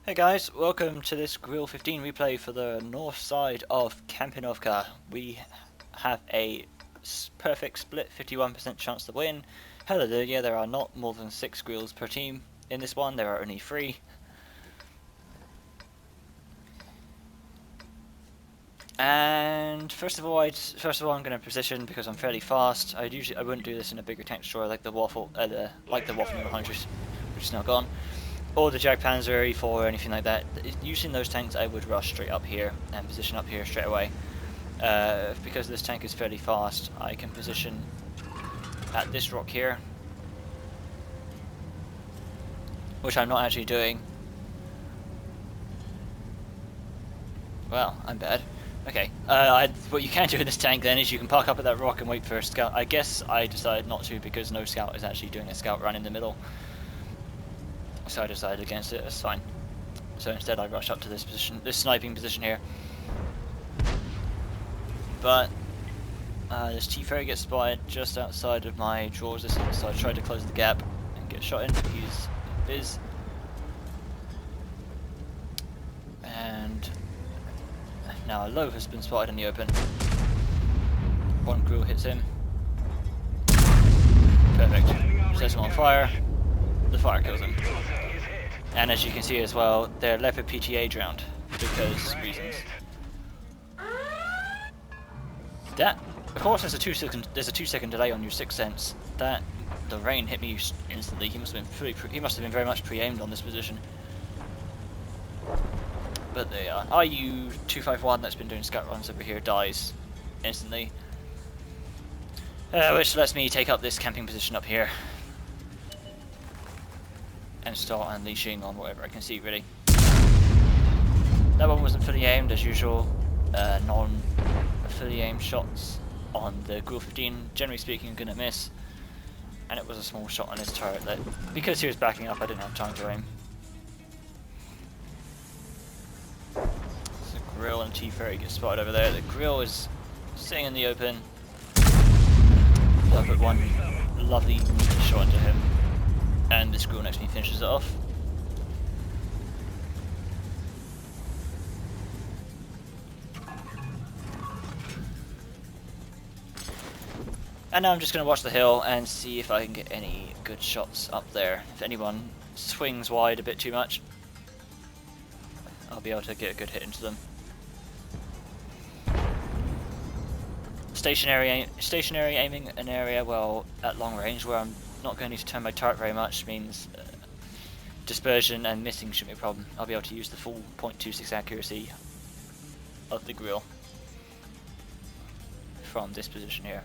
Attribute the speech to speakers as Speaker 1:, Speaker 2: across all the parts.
Speaker 1: Hey guys, welcome to this Grill 15 replay for the north side of Kampinovka. We have a perfect split 51% chance to win. Hallelujah, there are not more than 6 grills per team. In this one there are only 3. And first of all I'm going to position because I'm fairly fast. I wouldn't do this in a bigger tank destroyer like the Waffle 100, which is now gone. Or the Jagdpanzer E4 or anything like that. Using those tanks I would rush straight up here and position up here straight away. Because this tank is fairly fast, I can position at this rock here, which I'm not actually doing. Well, I'm bad. Okay, what you can do in this tank then is you can park up at that rock and wait for a scout. I guess I decided not to because no scout is actually doing a scout run in the middle. So I decided against it, that's fine. So instead I rush up to this position, this sniping position here. But this T-Ferry gets spotted just outside of my draw resistance, so I tried to close the gap and get shot in. He's Biz. And now a low has been spotted in the open. One grill hits him. Perfect. Sets him on fire. The fire kills him. And as you can see as well, their Leopard PTA drowned because reasons. That, of course, there's a 2-second delay on your 6th sense. That the rain hit me instantly. He must have been very much pre-aimed on this position. But they are. IU-251 that's been doing scout runs over here dies instantly, which lets me take up this camping position up here and start unleashing on whatever I can see, really. That one wasn't fully aimed as usual. Non-fully aimed shots on the Grill 15, generally speaking, are gonna miss. And it was a small shot on his turret that, because he was backing up, I didn't have time to aim. So Grill and T-Ferry get spotted over there. The Grill is sitting in the open. I'll put one lovely neat shot into him. And this Grill next to me finishes it off. And now I'm just going to watch the hill and see if I can get any good shots up there. If anyone swings wide a bit too much, I'll be able to get a good hit into them. Stationary aiming an area, well, at long range where I'm not going to need to turn my turret very much means dispersion and missing shouldn't be a problem. I'll be able to use the full .26 accuracy of the Grill from this position here.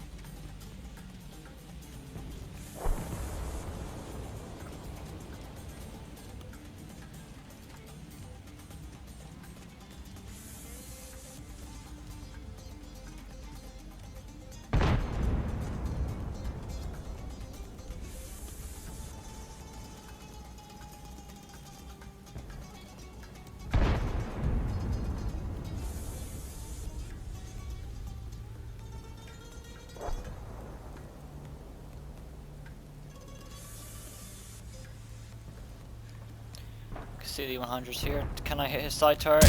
Speaker 1: See the 100s here. Can I hit his side turret?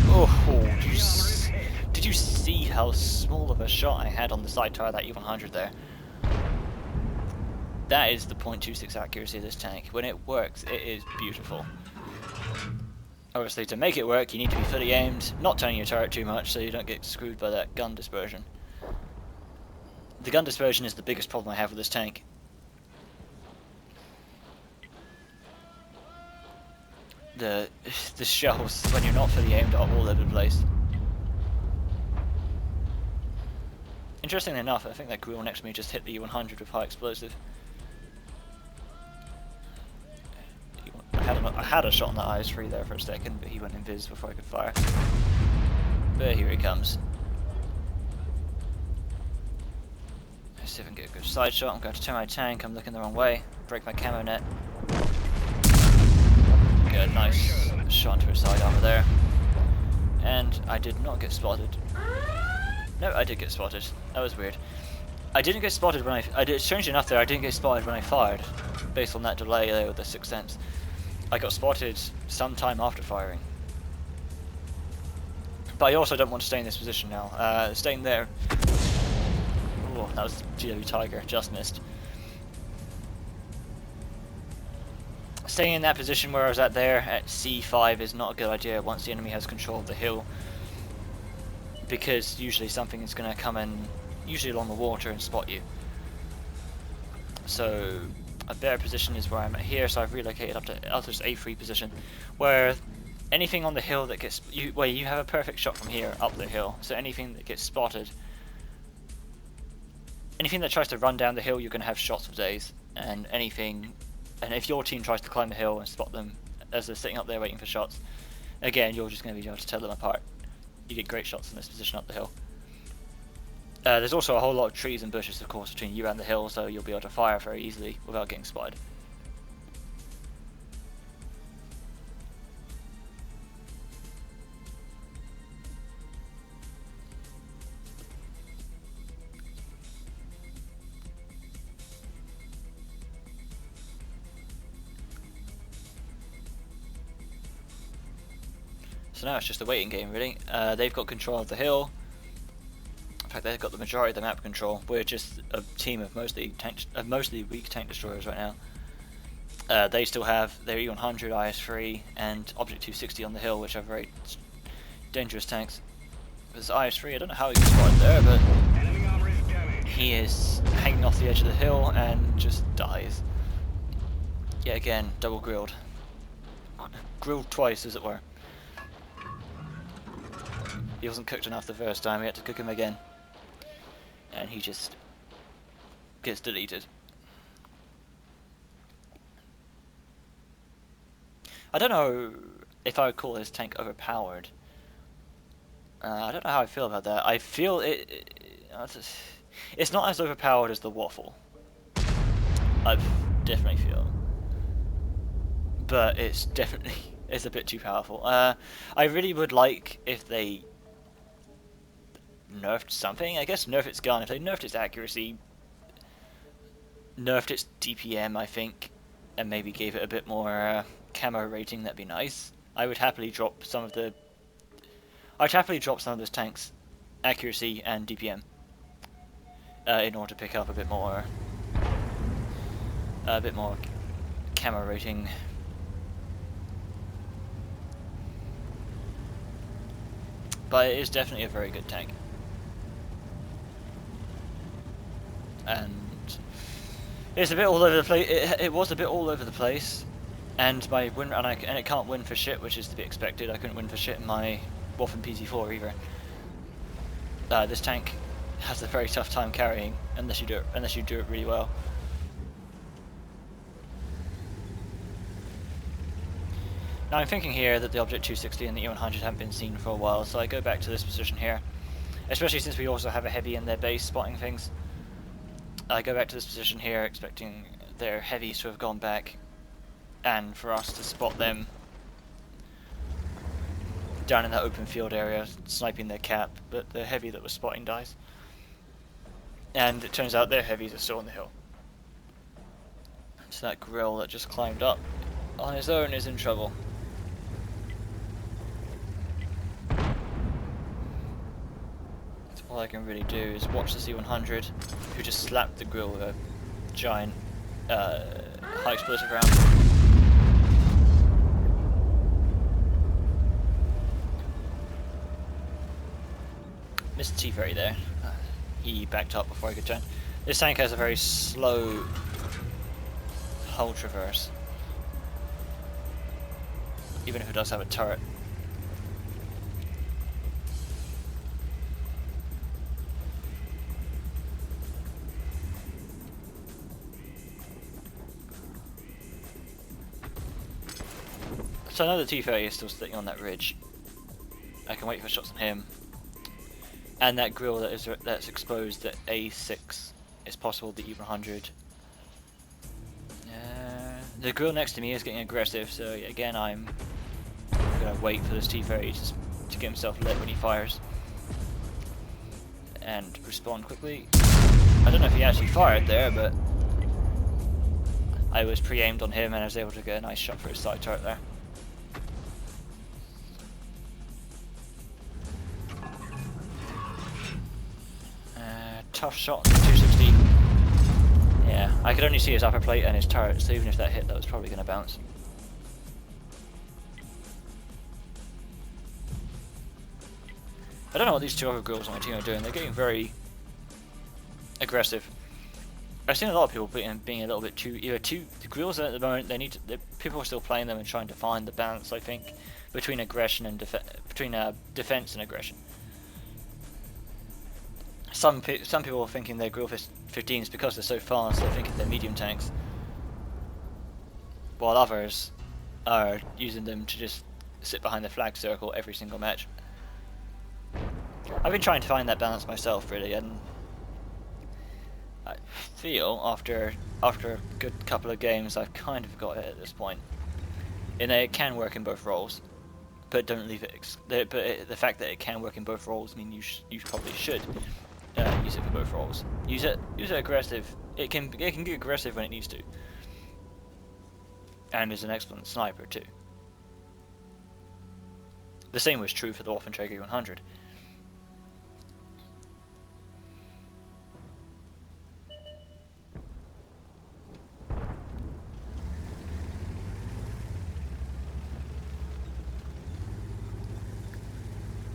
Speaker 1: Oh, did you see how small of a shot I had on the side turret of that E100 there? That is the .26 accuracy of this tank. When it works, it is beautiful. Obviously, to make it work, you need to be fully aimed, not turning your turret too much so you don't get screwed by that gun dispersion. The gun dispersion is the biggest problem I have with this tank. The shells, when you're not fully aimed, are all over the place. Interestingly enough, I think that Grill next to me just hit the E100 with high explosive. I had a shot on that IS-3 there for a second, but he went invis before I could fire. But here he comes. Let's see if I can get a good side shot. I'm going to turn my tank, I'm looking the wrong way. Break my camo net. Get a nice shot into his side armor there. And I did not get spotted. No, I did get spotted. That was weird. I didn't get spotted when strangely enough there, I didn't get spotted when I fired, based on that delay there with the 6th sense. I got spotted sometime after firing. But I also don't want to stay in this position now. Staying there. Oh, that was GW Tiger, just missed. Staying in that position where I was at there at C5 is not a good idea once the enemy has control of the hill, because usually something is going to come in, usually along the water, and spot you. So a better position is where I'm at here, so I've relocated up to this A3 position, where anything on the hill that gets you have a perfect shot from here up the hill. So anything that gets spotted, anything that tries to run down the hill, you're going to have shots for days, and if your team tries to climb the hill and spot them as they're sitting up there waiting for shots, again, you're just going to be able to tell them apart. You get great shots from this position up the hill. There's also a whole lot of trees and bushes, of course, between you and the hill, so you'll be able to fire very easily without getting spotted. So now it's just a waiting game, really. They've got control of the hill. In fact, they've got the majority of the map control. We're just a team of mostly weak tank destroyers right now. They still have their E100, IS-3, and Object 260 on the hill, which are very dangerous tanks. There's IS-3, I don't know how he was spotted there, but he is hanging off the edge of the hill and just dies. Yet again, double grilled. Grilled twice, as it were. He wasn't cooked enough the first time, we had to cook him again. And he just gets deleted. I don't know if I would call his tank overpowered. I don't know how I feel about that. I feel it's not as overpowered as the Waffle. I definitely feel. But it's a bit too powerful. I really would like if they nerfed something. I guess nerf its gun. If they nerfed its accuracy, nerfed its DPM, I think, and maybe gave it a bit more camo rating, that'd be nice. I would happily drop some of the. I'd happily drop some of this tank's accuracy and DPM in order to pick up a bit more camo rating. But it is definitely a very good tank. And it's a bit all over the place. It was a bit all over the place, and my win and it can't win for shit, which is to be expected. I couldn't win for shit in my Waffen PT4 either. This tank has a very tough time carrying unless you do it really well. Now I'm thinking here that the Object 260 and the E100 haven't been seen for a while, so I go back to this position here, especially since we also have a heavy in their base spotting things. I go back to this position here expecting their heavies to have gone back and for us to spot them down in that open field area, sniping their cap, but the heavy that was spotting dies. And it turns out their heavies are still on the hill. So that Grille that just climbed up on his own is in trouble. All I can really do is watch the C100, who just slapped the Grille with a giant high explosive round. Missed T-Ferry there. He backed up before I could turn. This tank has a very slow hull traverse, even if it does have a turret. So I know the T-30 is still sitting on that ridge. I can wait for shots on him. And that Grille that's exposed at A6 is possible the E100. The Grille next to me is getting aggressive, so again I'm gonna wait for this T-30 to get himself lit when he fires. And respond quickly. I don't know if he actually fired there, but I was pre-aimed on him and I was able to get a nice shot for his side turret there. Tough shot, 260. Yeah, I could only see his upper plate and his turret, so even if that hit, that was probably going to bounce. I don't know what these two other grills on my team are doing. They're getting very aggressive. I've seen a lot of people being a little bit too. The grills at the moment, people are still playing them and trying to find the balance. I think between aggression and defense and aggression. Some people are thinking they're grill 15s because they're so fast. They're thinking they're medium tanks, while others are using them to just sit behind the flag circle every single match. I've been trying to find that balance myself, really, and I feel after a good couple of games, I've kind of got it at this point. In that it can work in both roles, but don't leave it. The fact that it can work in both roles means you probably should use it for both roles. Use it aggressive. It can get aggressive when it needs to, and is an excellent sniper too. The same was true for the Waffenträger 100.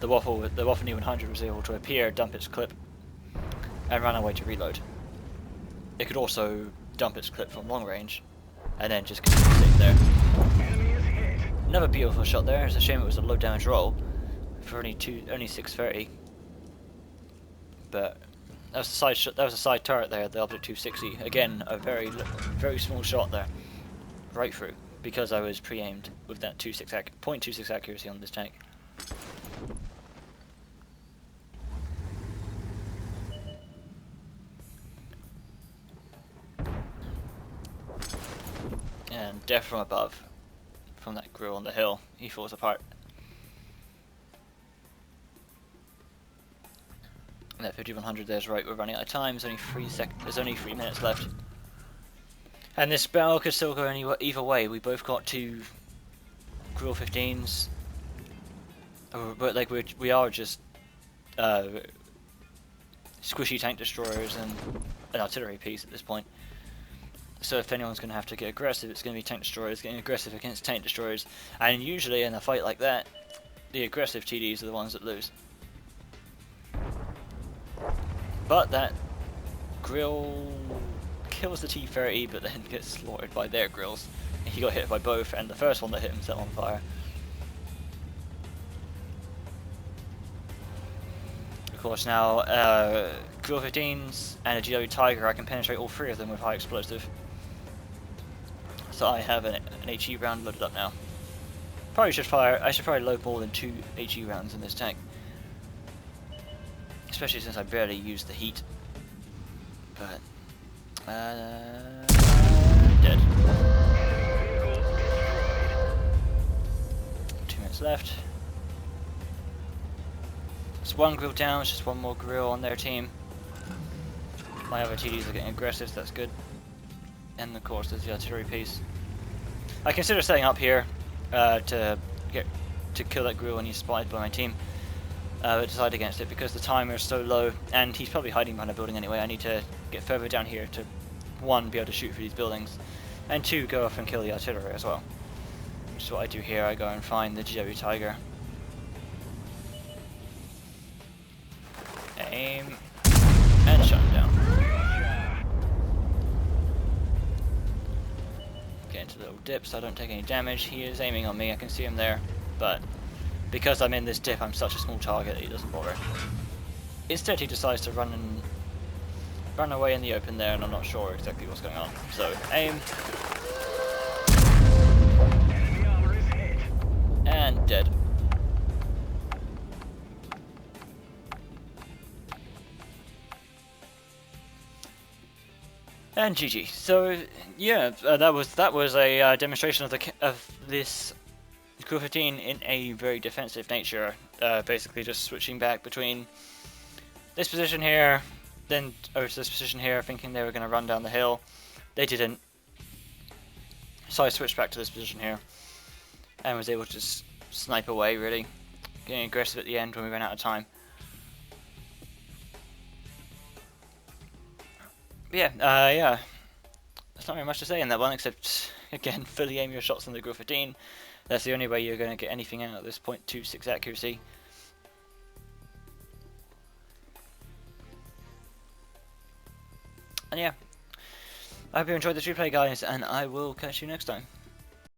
Speaker 1: The Waffen 100 was able to appear, dump its clip, and run away to reload. It could also dump its clip from long range, and then just continue to stay there. Another beautiful shot there. It's a shame it was a low damage roll for only 630. But that was a side shot. That was a side turret there. The object 260. Again, a very small shot there, right through, because I was pre-aimed with that 0.26 accuracy on this tank. And death from above, from that grill on the hill, he falls apart. And that 5100 there's right, we're running out of time, there's only 3 minutes left. And this battle could still go either way. We both got 2 grill 15s, but like we are just squishy tank destroyers and an artillery piece at this point. So if anyone's going to have to get aggressive, it's going to be tank destroyers getting aggressive against tank destroyers. And usually in a fight like that, the aggressive TDs are the ones that lose. But that grill kills the T-30, but then gets slaughtered by their grills. He got hit by both, and the first one that hit him set on fire. Of course now, grill 15s and a GW Tiger, I can penetrate all 3 of them with high explosive. So I have an HE round loaded up now. I should probably load more than 2 HE rounds in this tank. Especially since I barely use the heat. But, dead. 2 minutes left. It's 1 grill down, it's just 1 more grill on their team. My other TDs are getting aggressive, so that's good. And of course there's the artillery piece. I consider setting up here to kill that grill when he's spotted by my team, but decided against it because the timer is so low and he's probably hiding behind a building anyway. I need to get further down here to 1, be able to shoot for these buildings, and 2, go off and kill the artillery as well. Which is what I do here. I go and find the GW Tiger, aim, and shut him down. Get into the little dip so I don't take any damage. He is aiming on me, I can see him there, but because I'm in this dip, I'm such a small target that he doesn't bother. Instead, he decides to run away in the open there, and I'm not sure exactly what's going on. So, aim, and dead. And GG. So yeah, that was a demonstration of this Grill 15 in a very defensive nature. Basically, just switching back between this position here, then over to this position here, thinking they were going to run down the hill. They didn't. So I switched back to this position here and was able to just snipe away, really. Getting aggressive at the end when we ran out of time. But yeah, there's not very much to say in that one, except, again, fully aim your shots on the Grille 15. That's the only way you're going to get anything out of this .26 accuracy. And yeah, I hope you enjoyed this replay, guys, and I will catch you next time.